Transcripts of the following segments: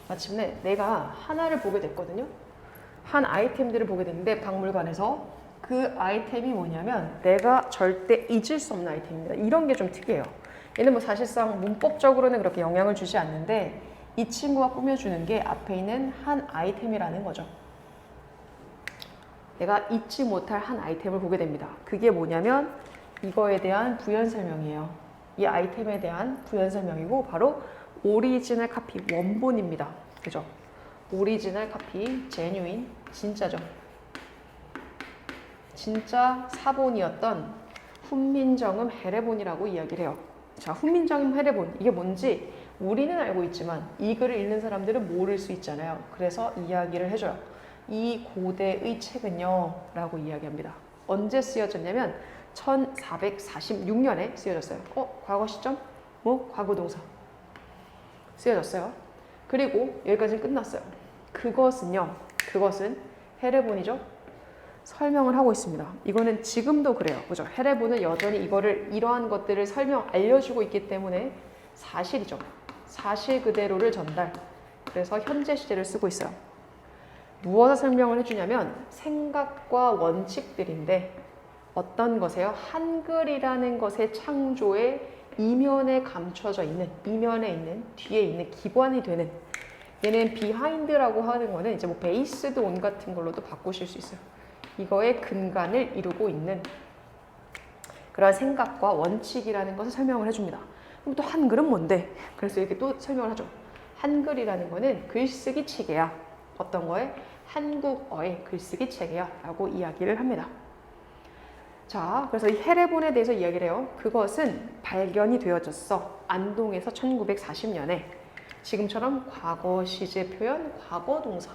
마침내 내가 하나를 보게 됐거든요. 한 아이템들을 보게 됐는데 박물관에서 그 아이템이 뭐냐면 내가 절대 잊을 수 없는 아이템입니다. 이런 게 좀 특이해요. 얘는 뭐 사실상 문법적으로는 그렇게 영향을 주지 않는데 이 친구가 꾸며주는 게 앞에 있는 한 아이템이라는 거죠. 내가 잊지 못할 한 아이템을 보게 됩니다. 그게 뭐냐면 이거에 대한 부연 설명이에요. 이 아이템에 대한 부연 설명이고 바로 오리지널 카피, 원본입니다. 그죠? 오리지널 카피, 제뉴인, 진짜죠. 진짜 사본이었던 훈민정음 해례본이라고 이야기를 해요. 자, 훈민정음 해례본, 이게 뭔지 우리는 알고 있지만 이 글을 읽는 사람들은 모를 수 있잖아요. 그래서 이야기를 해줘요. 이 고대의 책은요 라고 이야기합니다. 언제 쓰여졌냐면 1446년에 쓰여졌어요. 과거 시점? 뭐? 과거동사 쓰여졌어요. 그리고 여기까지는 끝났어요. 그것은 해례본이죠. 설명을 하고 있습니다. 이거는 지금도 그래요. 그죠? 해례본은 여전히 이러한 것들을 알려주고 있기 때문에 사실이죠. 사실 그대로를 전달. 그래서 현재 시제를 쓰고 있어요. 무엇을 설명을 해주냐면 생각과 원칙들인데 어떤 것에요? 한글이라는 것의 창조에 이면에 감춰져 있는, 이면에 있는, 뒤에 있는 기반이 되는, 얘는 비하인드라고 하는 거는 이제 뭐 베이스드 온 같은 걸로도 바꾸실 수 있어요. 이거의 근간을 이루고 있는 그런 생각과 원칙이라는 것을 설명을 해줍니다. 그럼 또 한글은 뭔데? 그래서 이렇게 또 설명을 하죠. 한글이라는 거는 글쓰기 체계야. 어떤 거에? 한국어의 글쓰기 체계야 라고 이야기를 합니다. 자, 그래서 이 해례본에 대해서 이야기를 해요. 그것은 발견이 되어졌어. 안동에서 1940년에 지금처럼 과거 시제 표현, 과거 동사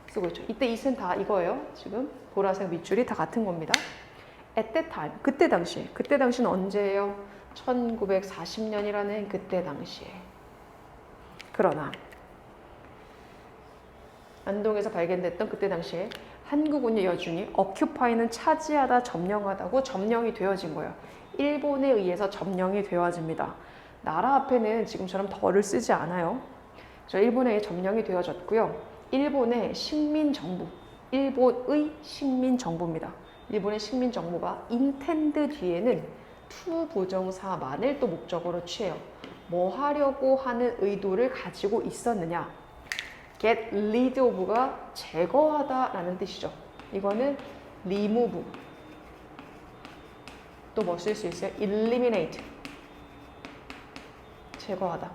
쓰고 있죠. 이때 이은 다 이거예요. 지금 보라색 밑줄이 다 같은 겁니다. At that time, 그때 당시는 언제예요? 1940년이라는 그때 당시에. 그러나 안동에서 발견됐던 그때 당시에 한국은요 여중이 occupy는 차지하다, 점령하다고 점령이 되어진 거예요. 일본에 의해서 점령이 되어집니다. 나라 앞에는 지금처럼 덜을 쓰지 않아요. 일본에 점령이 되어졌고요. 일본의 식민정부, 일본의 식민정부입니다. 일본의 식민정부가 intend 뒤에는 to 부정사만을 또 목적으로 취해요. 뭐 하려고 하는 의도를 가지고 있었느냐? get rid of가 제거하다 라는 뜻이죠. 이거는 remove, 또 뭐 쓸 수 있어요? eliminate, 제거하다.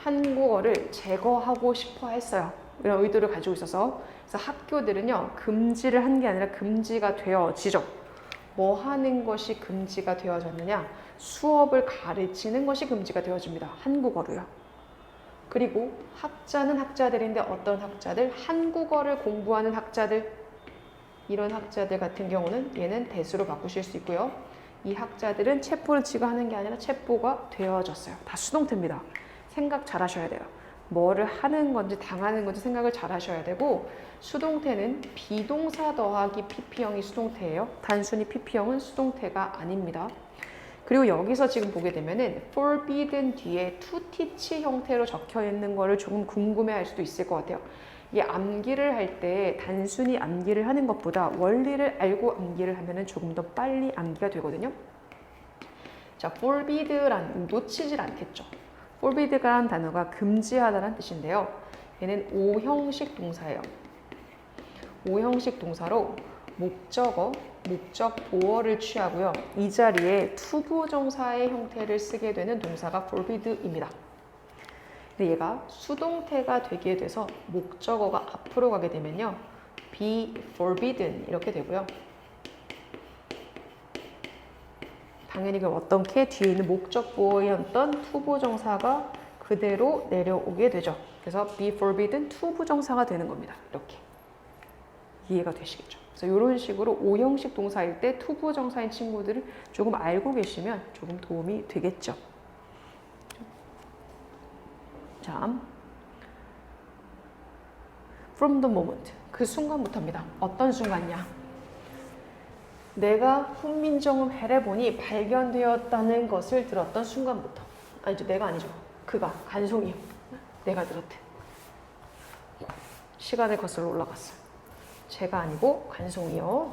한국어를 제거하고 싶어 했어요. 이런 의도를 가지고 있어서. 그래서 학교들은요 금지를 한 게 아니라 금지가 되어지죠. 뭐 하는 것이 금지가 되어졌느냐? 수업을 가르치는 것이 금지가 되어집니다. 한국어로요. 그리고 학자는 학자들인데 어떤 학자들? 한국어를 공부하는 학자들. 이런 학자들 같은 경우는 얘는 대수로 바꾸실 수 있고요. 이 학자들은 체포를 지가 하는 게 아니라 체포가 되어졌어요. 다 수동태입니다. 생각 잘 하셔야 돼요. 뭐를 하는 건지 당하는 건지 생각을 잘 하셔야 되고, 수동태는 비동사 더하기 PP형이 수동태예요. 단순히 PP형은 수동태가 아닙니다. 그리고 여기서 지금 보게 되면은 forbidden 뒤에 to teach 형태로 적혀 있는 거를 조금 궁금해 할 수도 있을 것 같아요. 이 암기를 할 때 단순히 암기를 하는 것보다 원리를 알고 암기를 하면은 조금 더 빨리 암기가 되거든요. 자, forbid란 놓치질 않겠죠. forbidd라는 단어가 금지하다라는 뜻인데요. 얘는 오형식 동사예요. 오형식 동사로 목적어, 목적 보어를 취하고요. 이 자리에 투부정사의 형태를 쓰게 되는 동사가 forbidd입니다. 근데 얘가 수동태가 되게 돼서 목적어가 앞으로 가게 되면요. be forbidden 이렇게 되고요. 당연히 그 어떤 게 뒤에 있는 목적 보어였던 투부정사가 그대로 내려오게 되죠. 그래서 be forbidden 투부정사가 되는 겁니다. 이렇게. 이해가 되시겠죠? 그래서 이런 식으로 오형식 동사일 때 투부정사인 친구들을 조금 알고 계시면 조금 도움이 되겠죠. 자, from the moment, 그 순간부터입니다. 어떤 순간이냐? 내가 훈민정음 해례본이 발견되었다는 것을 들었던 순간부터. 아니죠, 내가 아니죠. 그가, 간송이요. 내가 들었대. 시간의 거슬러 올라갔어요. 제가 아니고 간송이요.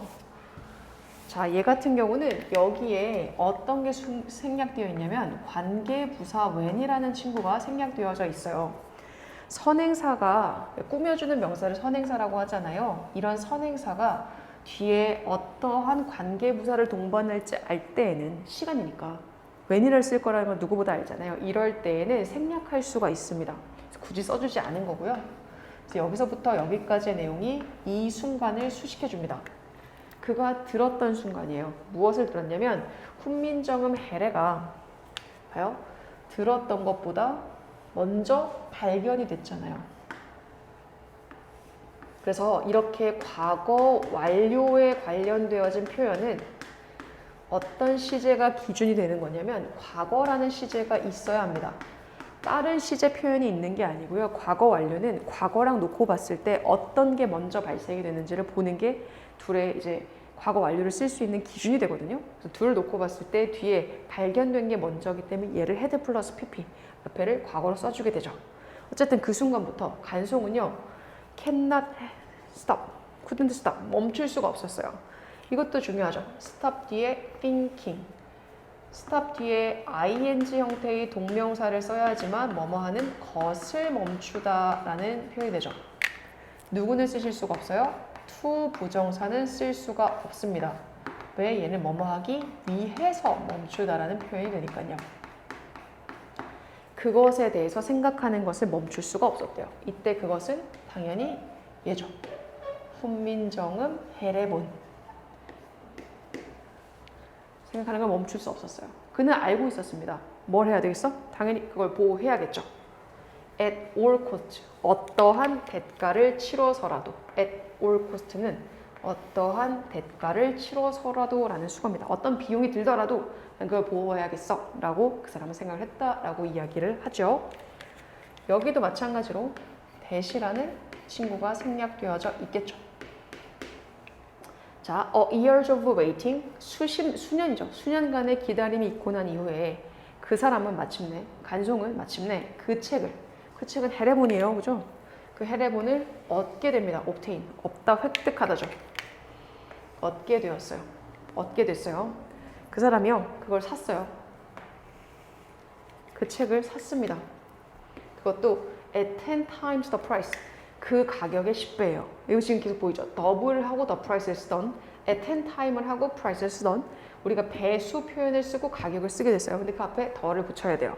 자, 얘 같은 경우는 여기에 어떤 게 생략되어 있냐면 관계부사 when이라는 친구가 생략되어져 있어요. 선행사가 꾸며주는 명사를 선행사라고 하잖아요. 이런 선행사가 뒤에 어떠한 관계부사를 동반할지 알 때에는 시간이니까 when이를 쓸 거라는 건 누구보다 알잖아요. 이럴 때에는 생략할 수가 있습니다. 그래서 굳이 써주지 않은 거고요. 그래서 여기서부터 여기까지의 내용이 이 순간을 수식해 줍니다. 그가 들었던 순간이에요. 무엇을 들었냐면 훈민정음 해례가 봐요. 들었던 것보다 먼저 발견이 됐잖아요. 그래서 이렇게 과거 완료에 관련되어진 표현은 어떤 시제가 기준이 되는 거냐면 과거라는 시제가 있어야 합니다. 다른 시제 표현이 있는 게 아니고요. 과거 완료는 과거랑 놓고 봤을 때 어떤 게 먼저 발생이 되는지를 보는 게 둘의 이제 과거 완료를 쓸 수 있는 기준이 되거든요. 그래서 둘을 놓고 봤을 때 뒤에 발견된 게 먼저기 때문에 얘를 헤드 플러스 pp 앞에를 과거로 써주게 되죠. 어쨌든 그 순간부터 간송은요. cannot stop, couldn't stop, 멈출 수가 없었어요. 이것도 중요하죠. stop 뒤에 thinking, stop 뒤에 ing 형태의 동명사를 써야지만 뭐뭐하는 것을 멈추다라는 표현이 되죠. 누구는 쓰실 수가 없어요? to 부정사는 쓸 수가 없습니다. 왜? 얘는 뭐뭐하기 위해서 멈추다라는 표현이 되니까요. 그것에 대해서 생각하는 것을 멈출 수가 없었대요. 이때 그것은 당연히 얘죠. 훈민정음 해례본. 생각하는 걸 멈출 수 없었어요. 그는 알고 있었습니다. 뭘 해야 되겠어? 당연히 그걸 보호해야겠죠. at all cost, 어떠한 대가를 치러서라도. at all cost는 어떠한 대가를 치러서라도 라는 수거입니다. 어떤 비용이 들더라도 그걸 보호해야겠어 라고 그 사람은 생각을 했다라고 이야기를 하죠. 여기도 마찬가지로 대시라는 친구가 생략되어져 있겠죠. 자, years of waiting, 수년이죠. 수년간의 기다림이 있고 난 이후에 그 사람은 마침내, 간송은 마침내 그 책은 해례본이에요. 그죠? 그 해례본을 얻게 됩니다. obtain, 얻다, 획득하다죠. 얻게 되었어요. 얻게 됐어요. 그 사람이요. 그걸 샀어요. 그 책을 샀습니다. 그것도 at 10 times the price. 그 가격의 10배예요. 이거 지금 계속 보이죠? 더블을 하고 the price를 쓰던, at 10 time을 하고 price를 쓰던, 우리가 배수 표현을 쓰고 가격을 쓰게 됐어요. 근데 그 앞에 더를 붙여야 돼요.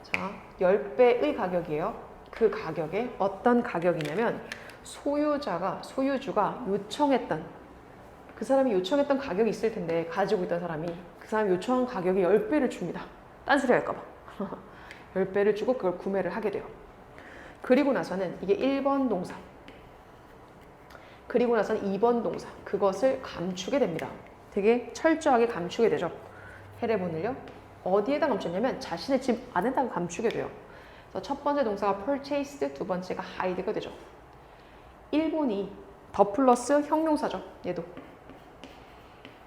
자, 10배의 가격이에요. 그 가격에 어떤 가격이냐면 소유주가 요청했던, 그 사람이 요청했던 가격이 있을 텐데 가지고 있던 사람이 그 사람이 요청한 가격의 10배를 줍니다. 딴소리 할까봐. 10배를 주고 그걸 구매를 하게 돼요. 그리고 나서는 이게 1번 동사, 그리고 나서는 2번 동사, 그것을 감추게 됩니다. 되게 철저하게 감추게 되죠. 해례본을요. 어디에다 감췄냐면 자신의 집 안에다가 감추게 돼요. 그래서 첫 번째 동사가 purchased, 두 번째가 hide가 되죠. 1번이 더 플러스 형용사죠. 얘도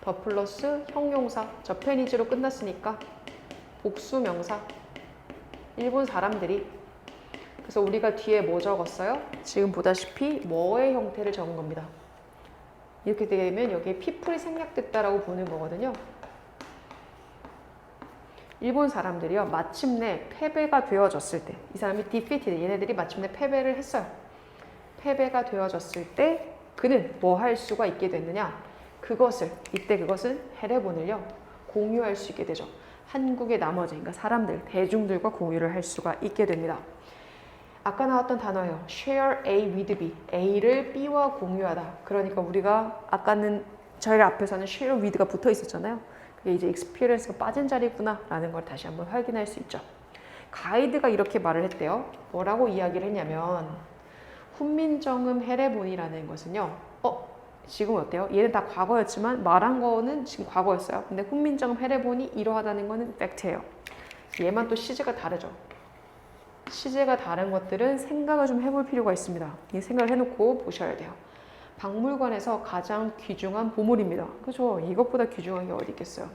더 플러스 형용사, 저페니지로 끝났으니까 복수명사. 일본 사람들이, 그래서 우리가 뒤에 뭐 적었어요? 지금 보다시피 뭐의 형태를 적은 겁니다. 이렇게 되면 여기에 people이 생략됐다라고 보는 거거든요. 일본 사람들이요, 마침내 패배가 되어졌을 때, 이 사람이 defeated, 얘네들이 마침내 패배를 했어요. 패배가 되어졌을 때 그는 뭐 할 수가 있게 됐느냐? 이때 그것은 해례본을요, 공유할 수 있게 되죠. 한국의 나머지, 그러니까 사람들, 대중들과 공유를 할 수가 있게 됩니다. 아까 나왔던 단어예요. share A with B. A를 B와 공유하다. 그러니까 우리가 아까는 저희 앞에서는 share with가 붙어 있었잖아요. 그게 이제 experience가 빠진 자리구나 라는 걸 다시 한번 확인할 수 있죠. 가이드가 이렇게 말을 했대요. 뭐라고 이야기를 했냐면 훈민정음 해례본이라는 것은요. 지금 어때요? 얘는 다 과거였지만 말한 거는 지금 과거였어요. 근데 훈민정음 해례본이 이러하다는 거는 팩트예요. 얘만 또 시제가 다르죠. 시제가 다른 것들은 생각을 좀 해볼 필요가 있습니다. 이 생각을 해놓고 보셔야 돼요. 박물관에서 가장 귀중한 보물입니다. 그죠? 이것보다 귀중한 게 어디 있겠어요.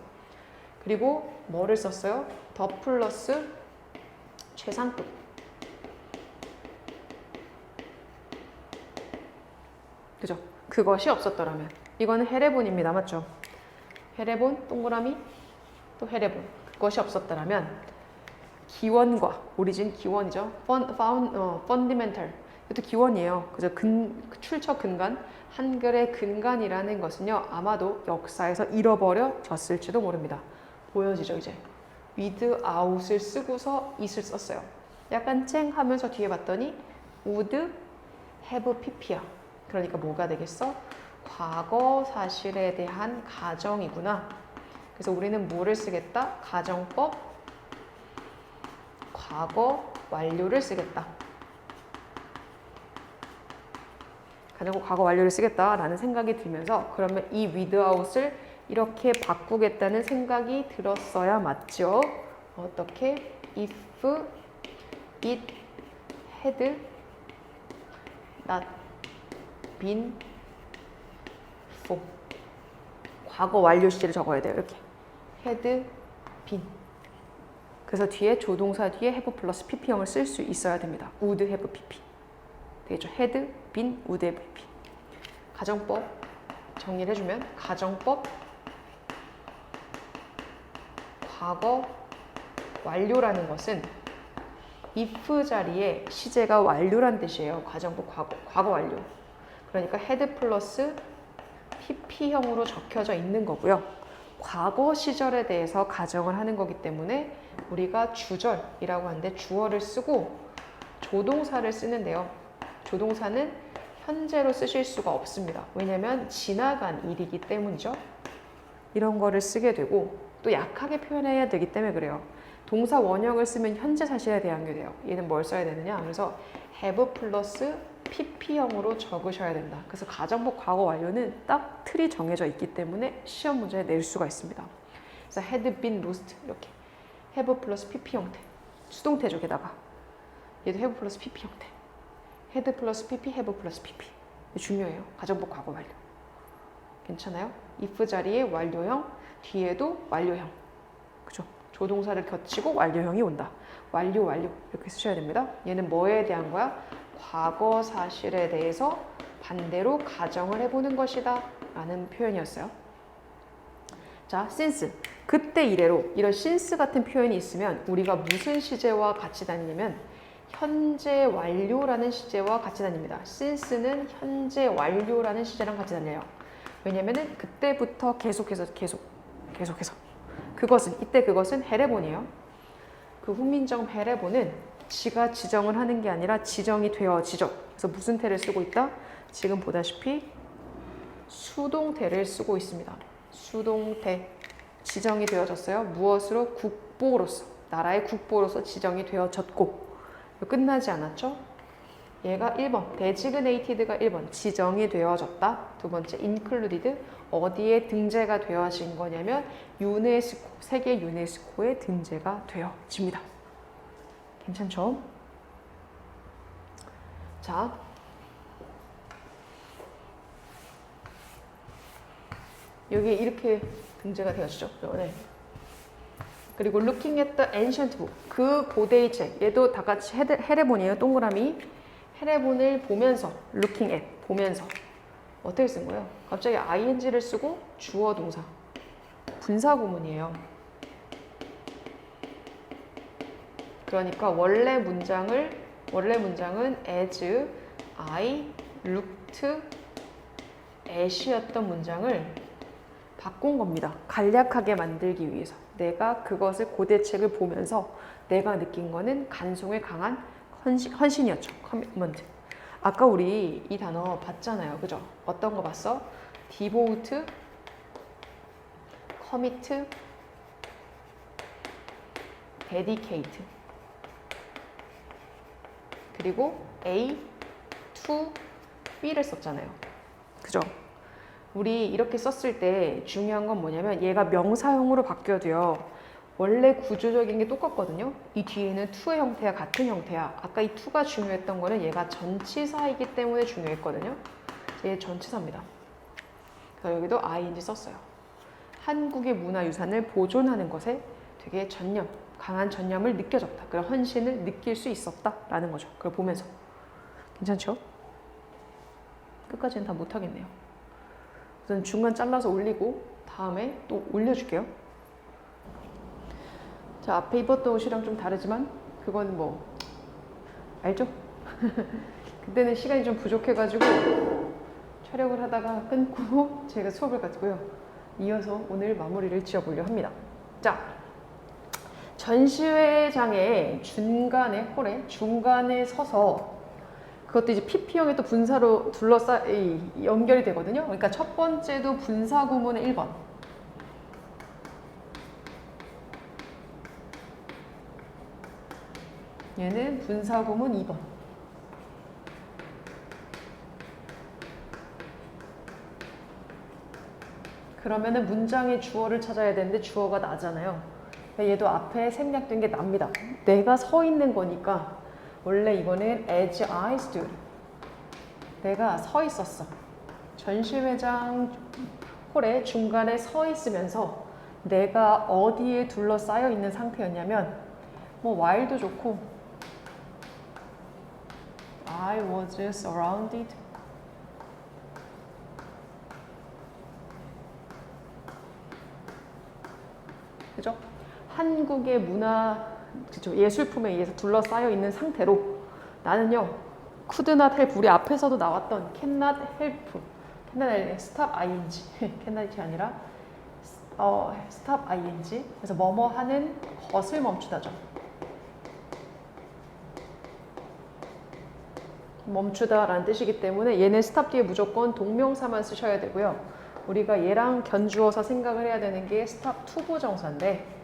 그리고 뭐를 썼어요? 더 플러스 최상급. 그죠? 그것이 없었더라면. 이거는 헤레본입니다. 맞죠? 헤레본, 동그라미, 또 헤레본. 그것이 없었더라면 기원과 오리진 기원이죠. fundamental. 이것도 기원이에요. 그죠? 출처 근간. 한글의 근간이라는 것은요. 아마도 역사에서 잃어버려졌을지도 모릅니다. 보여지죠, 이제. without을 쓰고서 it을 썼어요. 약간 쨍 하면서 뒤에 봤더니 would have pp야. 그러니까 뭐가 되겠어? 과거 사실에 대한 가정이구나. 그래서 우리는 뭐를 쓰겠다? 가정법, 과거 완료를 쓰겠다. 과거 완료를 쓰겠다라는 생각이 들면서 그러면 이 without을 이렇게 바꾸겠다는 생각이 들었어야 맞죠? 어떻게? If it had not been for. 과거 완료 시제를 적어야 돼요. 이렇게. had been. 그래서 뒤에 조동사 뒤에 have 플러스 pp형을 쓸 수 있어야 됩니다. would have pp. 되겠죠? had been, would have pp. 가정법 정리를 해주면 가정법 과거 완료라는 것은 if 자리에 시제가 완료란 뜻이에요. 가정법 과거 완료. 그러니까 had 플러스 pp형으로 적혀져 있는 거고요. 과거 시절에 대해서 가정을 하는 거기 때문에 우리가 주절이라고 하는데 주어를 쓰고 조동사를 쓰는데요. 조동사는 현재로 쓰실 수가 없습니다. 왜냐하면 지나간 일이기 때문이죠. 이런 거를 쓰게 되고 또 약하게 표현해야 되기 때문에 그래요. 동사 원형을 쓰면 현재 사실에 대한 게 돼요. 얘는 뭘 써야 되느냐? 그래서 have 플러스 pp형으로 적으셔야 된다. 그래서 가정법 과거 완료는 딱 틀이 정해져 있기 때문에 시험 문제에 낼 수가 있습니다. 그래서 had been lost 이렇게 have 플러스 pp 형태 수동태죠. 게다가 얘도 have 플러스 pp 형태 had 플러스 pp, have 플러스 pp 중요해요. 가정법 과거 완료 괜찮아요? if 자리에 완료형 뒤에도 완료형 그죠? 조동사를 겹치고 완료형이 온다. 완료 이렇게 쓰셔야 됩니다. 얘는 뭐에 대한 거야? 과거 사실에 대해서 반대로 가정을 해보는 것이다 라는 표현이었어요. 자, since 그때 이래로 이런 since 같은 표현이 있으면 우리가 무슨 시제와 같이 다니냐면 현재 완료라는 시제와 같이 다닙니다. since는 현재 완료라는 시제랑 같이 다녀요. 왜냐면은 그때부터 계속해서 그것은 헤레본이에요. 그 훈민정 헤레본은 지가 지정을 하는 게 아니라 지정이 되어지죠. 그래서 무슨 태를 쓰고 있다? 지금 보다시피 수동태를 쓰고 있습니다. 수동태 지정이 되어졌어요. 무엇으로? 국보로서 나라의 국보로서 지정이 되어졌고 끝나지 않았죠? 얘가 1번 designated,가 1번 지정이 되어졌다. 두 번째 included 어디에 등재가 되어진 거냐면 유네스코 세계 유네스코에 등재가 되어집니다. 괜찮죠? 자, 여기 이렇게 등재가 되어지죠. 네. 그리고 looking at the ancient book 그 고대의 책 얘도 다 같이 헤레본이에요. 동그라미 헤레본을 보면서 looking at 보면서 어떻게 쓴 거예요? 갑자기 ing를 쓰고 주어 동사 분사구문이에요. 그러니까 원래 문장은 as I looked at이었던 문장을 바꾼 겁니다. 간략하게 만들기 위해서. 내가 그것을 고대책을 보면서 내가 느낀 거는 간송에 강한 헌신이었죠. 커미트먼트. 아까 우리 이 단어 봤잖아요. 그죠? 어떤 거 봤어? devote, commit, dedicate. 그리고 A, to, B를 썼잖아요. 그죠? 우리 이렇게 썼을 때 중요한 건 뭐냐면 얘가 명사형으로 바뀌어도요. 원래 구조적인 게 똑같거든요. 이 뒤에는 to의 형태야 같은 형태야. 아까 이 to가 중요했던 거는 얘가 전치사이기 때문에 중요했거든요. 얘 전치사입니다. 그래서 여기도 ing 썼어요. 한국의 문화유산을 보존하는 것에 되게 강한 전념을 느껴졌다. 그런 헌신을 느낄 수 있었다라는 거죠. 그걸 보면서. 괜찮죠? 끝까지는 다 못하겠네요. 우선 중간 잘라서 올리고 다음에 또 올려줄게요. 자, 앞에 입었던 옷이랑 좀 다르지만 그건 뭐 알죠? 그때는 시간이 좀 부족해가지고 촬영을 하다가 끊고 제가 수업을 가지고요. 이어서 오늘 마무리를 지어보려 합니다. 자, 전시회장의 중간에 홀에 중간에 서서 그것도 이제 PP형의 또 분사로 연결이 되거든요. 그러니까 첫 번째도 분사 구문의 1번. 얘는 분사 구문 2번. 그러면은 문장의 주어를 찾아야 되는데 주어가 나잖아요. 얘도 앞에 생략된 게 납니다. 내가 서 있는 거니까 원래 이거는 as I stood. 내가 서 있었어. 전시회장 홀의 중간에 서 있으면서 내가 어디에 둘러싸여 있는 상태였냐면 뭐 while도 좋고 I was surrounded 그죠? 한국의 문화, 그죠? 예술품에 의해서 둘러싸여 있는 상태로 나는요, could not help, 우리 앞에서도 나왔던 cannot help, cannot help, stop ing, cannot이 아니라 stop ing, 그래서 뭐뭐 하는 것을 멈추다죠. 멈추다라는 뜻이기 때문에 얘는 stop 뒤에 무조건 동명사만 쓰셔야 되고요. 우리가 얘랑 견주어서 생각을 해야 되는 게 stop 투부정사인데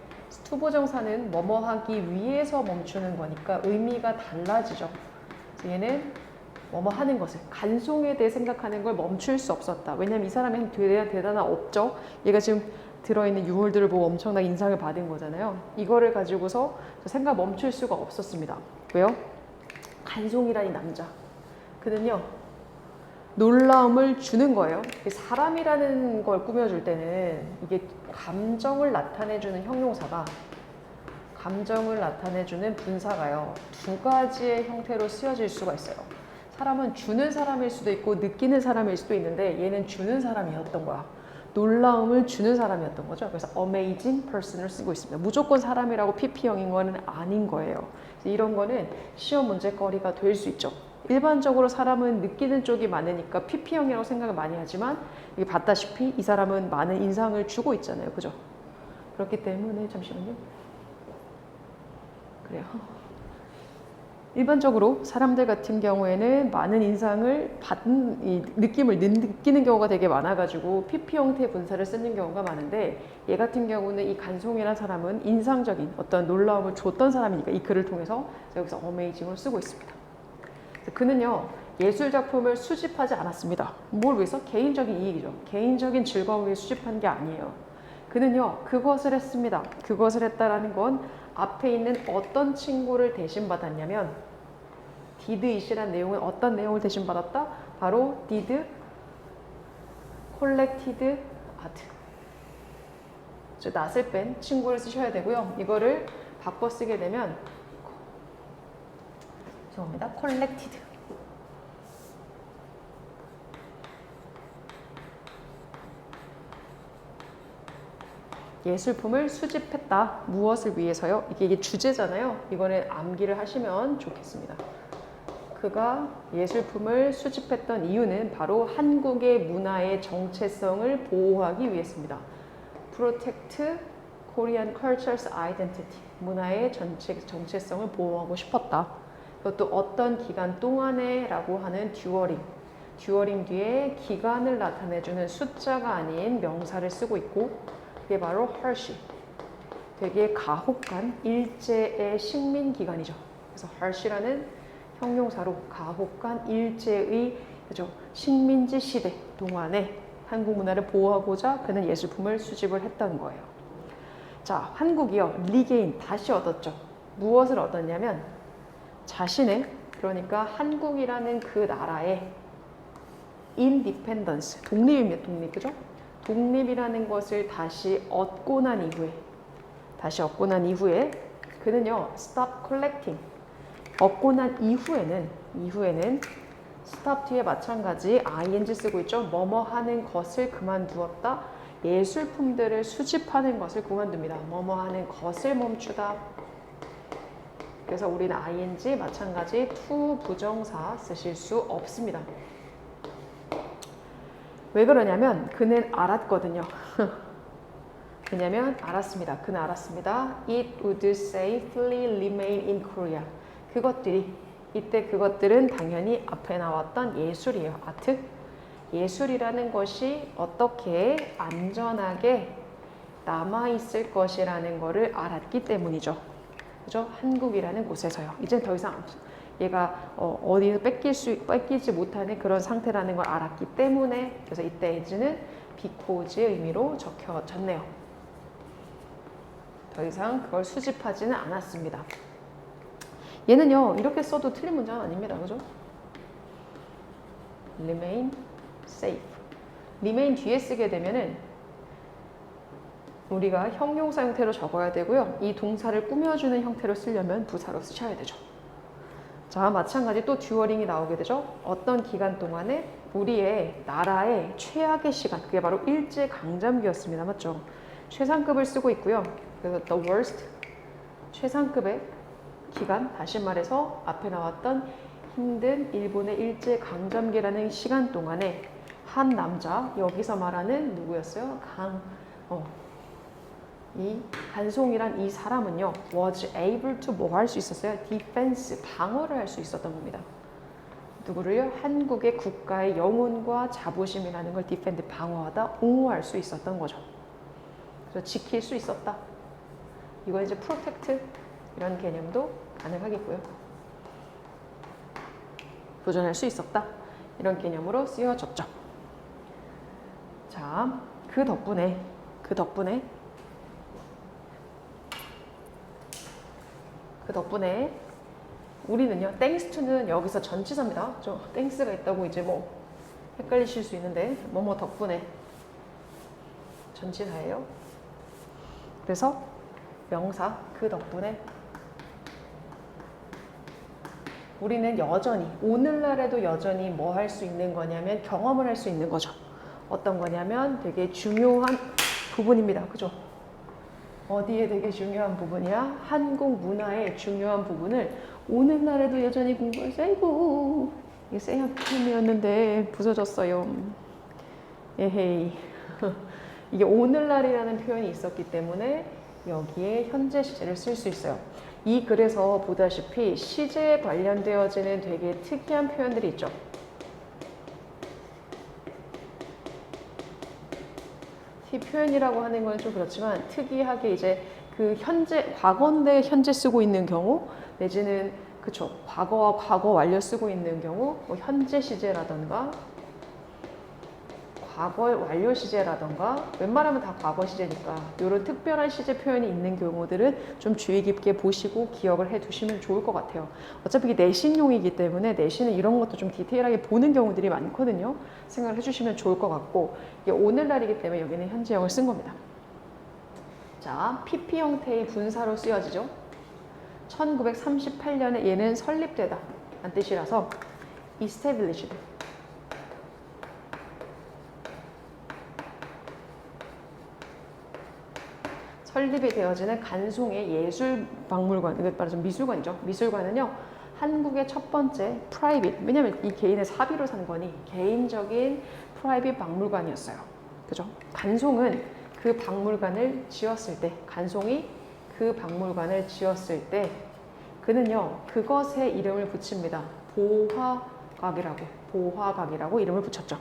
투부정사는 뭐뭐 하기 위해서 멈추는 거니까 의미가 달라지죠. 그래서 얘는 뭐뭐 하는 것을 간송에 대해 생각하는 걸 멈출 수 없었다. 왜냐면 이 사람이 대단한 업적, 얘가 지금 들어있는 유물들을 보고 엄청난 인상을 받은 거잖아요. 이거를 가지고서 생각 멈출 수가 없었습니다. 왜요? 간송이란 이 남자. 그는요, 놀라움을 주는 거예요. 사람이라는 걸 꾸며줄 때는 이게 감정을 나타내주는 형용사가 감정을 나타내주는 분사가요. 두 가지의 형태로 쓰여질 수가 있어요. 사람은 주는 사람일 수도 있고 느끼는 사람일 수도 있는데 얘는 주는 사람이었던 거야. 놀라움을 주는 사람이었던 거죠. 그래서 amazing person을 쓰고 있습니다. 무조건 사람이라고 PP형인 거는 아닌 거예요. 이런 거는 시험 문제거리가 될 수 있죠. 일반적으로 사람은 느끼는 쪽이 많으니까 PP형이라고 생각을 많이 하지만 이게 봤다시피 이 사람은 많은 인상을 주고 있잖아요. 그죠? 그렇기 때문에 잠시만요. 그래요. 일반적으로 사람들 같은 경우에는 많은 인상을 받는 이 느낌을 느끼는 경우가 되게 많아가지고 PP 형태 분사를 쓰는 경우가 많은데 얘 같은 경우는 이 간송이라는 사람은 인상적인 어떤 놀라움을 줬던 사람이니까 이 글을 통해서 여기서 어메이징을 쓰고 있습니다. 그는요 예술 작품을 수집하지 않았습니다. 뭘 위해서? 개인적인 이익이죠. 개인적인 즐거움을 위해 수집한 게 아니에요. 그는요 그것을 했습니다. 그것을 했다라는 건 앞에 있는 어떤 친구를 대신 받았냐면 did it이란 내용은 어떤 내용을 대신 받았다? 바로 did collected art. 낫을 뺀 친구를 쓰셔야 되고요. 이거를 바꿔 쓰게 되면 죄송합니다. collected. 예술품을 수집했다. 무엇을 위해서요? 이게 주제잖아요. 이거는 암기를 하시면 좋겠습니다. 그가 예술품을 수집했던 이유는 바로 한국의 문화의 정체성을 보호하기 위해서입니다. Protect Korean culture's identity. 문화의 정체성을 보호하고 싶었다. 그것도 어떤 기간 동안에 라고 하는 듀어링. 듀어링 뒤에 기간을 나타내주는 숫자가 아닌 명사를 쓰고 있고 그게 바로 hershey. 되게 가혹한 일제의 식민기간이죠. 그래서 hershey라는 형용사로 가혹한 일제의 그죠? 식민지 시대 동안에 한국 문화를 보호하고자 그는 예술품을 수집을 했던 거예요. 자, 한국이요. 리게인 다시 얻었죠. 무엇을 얻었냐면 자신의 그러니까 한국이라는 그 나라의 independence 독립입니다. 독립 그죠? 독립이라는 것을 다시 얻고 난 이후에 그는요 stop collecting 얻고 난 이후에는 stop 뒤에 마찬가지 ing 쓰고 있죠. 뭐뭐 하는 것을 그만두었다. 예술품들을 수집하는 것을 그만둡니다. 뭐뭐 하는 것을 멈추다. 그래서 우리는 ing 마찬가지 to 부정사 쓰실 수 없습니다. 왜 그러냐면 그는 알았거든요. 왜냐면 알았습니다. 그는 알았습니다. It would safely remain in Korea. 그것들이 이때 그것들은 당연히 앞에 나왔던 예술이에요. 아트. 예술이라는 것이 어떻게 안전하게 남아있을 것이라는 것을 알았기 때문이죠. 그죠? 한국이라는 곳에서요. 이제 더 이상 얘가 어디서 뺏기지 못하는 그런 상태라는 걸 알았기 때문에 그래서 이때 as는 because의 의미로 적혀졌네요. 더 이상 그걸 수집하지는 않았습니다. 얘는요 이렇게 써도 틀린 문장은 아닙니다. 그죠? remain safe. remain 뒤에 쓰게 되면은 우리가 형용사 형태로 적어야 되고요. 이 동사를 꾸며주는 형태로 쓰려면 부사로 쓰셔야 되죠. 자, 마찬가지 또 듀어링이 나오게 되죠. 어떤 기간 동안에 우리의 나라의 최악의 시간, 그게 바로 일제강점기였습니다. 맞죠? 최상급을 쓰고 있고요. 그래서 the worst, 최상급의 기간, 다시 말해서 앞에 나왔던 힘든 일본의 일제강점기라는 시간 동안에 한 남자, 여기서 말하는 누구였어요? 이 간송이란 이 사람은요 was able to 뭐 할 수 있었어요? defense, 방어를 할 수 있었던 겁니다. 누구를요? 한국의 국가의 영혼과 자부심이라는 걸 defend, 방어하다, 옹호할 수 있었던 거죠. 그래서 지킬 수 있었다. 이거 이제 protect 이런 개념도 가능하겠고요. 보존할 수 있었다. 이런 개념으로 쓰여졌죠. 자, 그 덕분에 우리는요, thanks to는 여기서 전치사입니다. thanks가 있다고 이제 뭐 헷갈리실 수 있는데, 뭐뭐 덕분에 전치사예요. 그래서 명사, 그 덕분에 우리는 여전히, 오늘날에도 여전히 뭐 할 수 있는 거냐면 경험을 할 수 있는 거죠. 어떤 거냐면 되게 중요한 부분입니다. 그죠? 어디에 되게 중요한 부분이야? 한국 문화의 중요한 부분을 오늘날에도 여전히 공부해서 아이고 이게 쎄한 표현이었는데 부서졌어요. 에헤이. 이게 오늘날이라는 표현이 있었기 때문에 여기에 현재 시제를 쓸 수 있어요. 이 글에서 보다시피 시제에 관련되어지는 되게 특이한 표현들이 있죠. 표현이라고 하는 건 좀 그렇지만 특이하게 이제 그 현재 과거인데 현재 쓰고 있는 경우 내지는 그쵸 과거와 과거 완료 쓰고 있는 경우 뭐 현재 시제라던가 과거 완료 시제라던가 웬만하면 다 과거 시제니까 이런 특별한 시제 표현이 있는 경우들은 좀 주의 깊게 보시고 기억을 해 두시면 좋을 것 같아요. 어차피 이게 내신용이기 때문에 내신은 이런 것도 좀 디테일하게 보는 경우들이 많거든요. 생각을 해주시면 좋을 것 같고 이게 오늘날이기 때문에 여기는 현재형을 쓴 겁니다. 자, PP 형태의 분사로 쓰여지죠. 1938년에 얘는 설립되다 라는 뜻이라서 established 설립이 되어지는 간송의 예술박물관, 이거 말하자면 미술관이죠. 미술관은요, 한국의 첫 번째 프라이빗, 왜냐면 이 개인의 사비로 산 거니 개인적인 프라이빗 박물관이었어요. 그죠? 간송은 그 박물관을 지었을 때, 간송이 그 박물관을 지었을 때, 그는요, 그것에 이름을 붙입니다. 보화각이라고 이름을 붙였죠.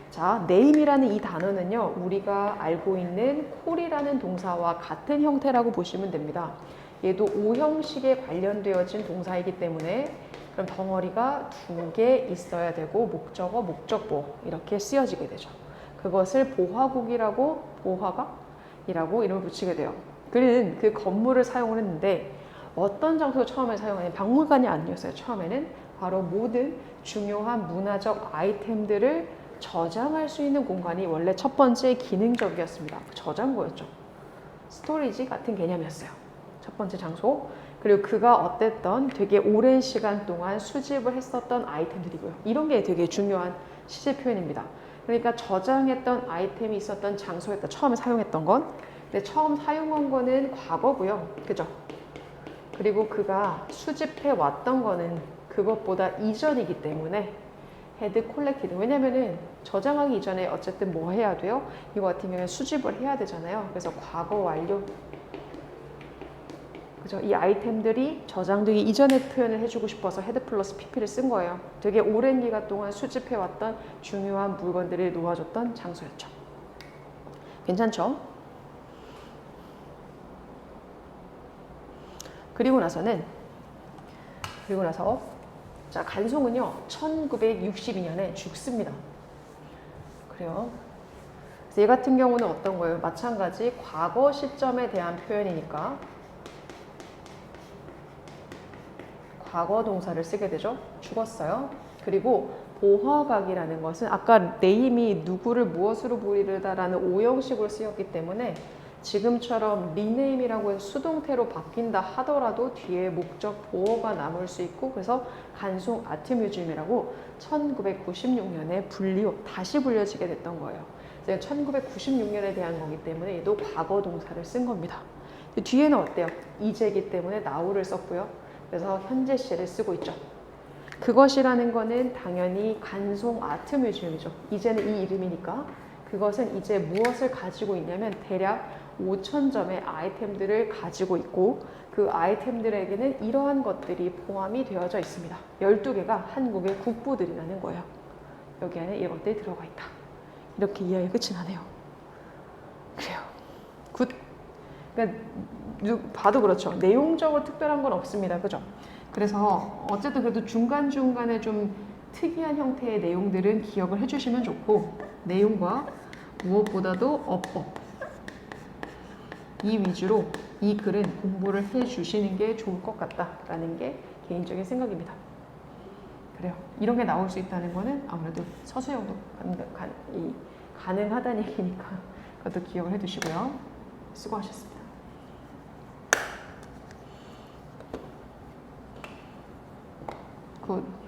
자, name이라는 이 단어는요, 우리가 알고 있는 call이라는 동사와 같은 형태라고 보시면 됩니다. 얘도 오형식에 관련되어진 동사이기 때문에 그럼 덩어리가 두 개 있어야 되고 목적어, 목적보 이렇게 쓰여지게 되죠. 그것을 보화국이라고, 보화각이라고 이름을 붙이게 돼요. 그는 그 건물을 사용을 했는데 어떤 장소로 처음에 사용하는 박물관이 아니었어요. 처음에는 바로 모든 중요한 문화적 아이템들을 저장할 수 있는 공간이 원래 첫 번째 기능적이었습니다. 저장고였죠. 스토리지 같은 개념이었어요. 첫 번째 장소. 그리고 그가 어땠던 되게 오랜 시간 동안 수집을 했었던 아이템들이고요. 이런 게 되게 중요한 시제 표현입니다. 그러니까 저장했던 아이템이 있었던 장소에다 처음에 사용했던 건, 근데 처음 사용한 거는 과거고요. 그죠? 그리고 그가 수집해 왔던 거는 그것보다 이전이기 때문에 had collected. 왜냐면은 저장하기 이전에 어쨌든 뭐 해야 돼요? 이거 같은 경우는 수집을 해야 되잖아요. 그래서 과거 완료. 그죠? 이 아이템들이 저장되기 이전에 표현을 해주고 싶어서 had 플러스 pp를 쓴 거예요. 되게 오랜 기간 동안 수집해왔던 중요한 물건들이 놓아줬던 장소였죠. 괜찮죠? 그리고 나서 자, 간송은요 1962년에 죽습니다. 그래요. 그래서 얘 같은 경우는 어떤 거예요? 마찬가지 과거 시점에 대한 표현이니까 과거 동사를 쓰게 되죠. 죽었어요. 그리고 보화각이라는 것은 아까 네임이 누구를 무엇으로 부르다라는 오형식으로 쓰였기 때문에 지금처럼 리네임이라고 해서 수동태로 바뀐다 하더라도 뒤에 목적 보어가 남을 수 있고, 그래서 간송 아트뮤지엄이라고 1996년에 다시 불려지게 됐던 거예요. 1996년에 대한 거기 때문에 얘도 과거 동사를 쓴 겁니다. 뒤에는 어때요? 이제이기 때문에 now를 썼고요. 그래서 현재 시를 쓰고 있죠. 그것이라는 거는 당연히 간송 아트뮤지엄이죠. 이제는 이 이름이니까 그것은 이제 무엇을 가지고 있냐면 대략 5,000점의 아이템들을 가지고 있고, 그 아이템들에게는 이러한 것들이 포함이 되어져 있습니다. 12개가 한국의 국부들이라는 거예요. 여기 안에 이런 것들이 들어가 있다. 이렇게 이야기 끝이 나네요. 그래요. 굿. 그러니까 봐도 그렇죠. 내용적으로 특별한 건 없습니다. 그죠? 그래서 어쨌든 그래도 중간중간에 좀 특이한 형태의 내용들은 기억을 해주시면 좋고, 내용과 무엇보다도 어법 이 위주로 이 글은 공부를 해주시는 게 좋을 것 같다라는 게 개인적인 생각입니다. 그래요. 이런 게 나올 수 있다는 거는 아무래도 서술형도 가능하다는 얘기니까 그것도 기억을 해두시고요. 수고하셨습니다. 굿.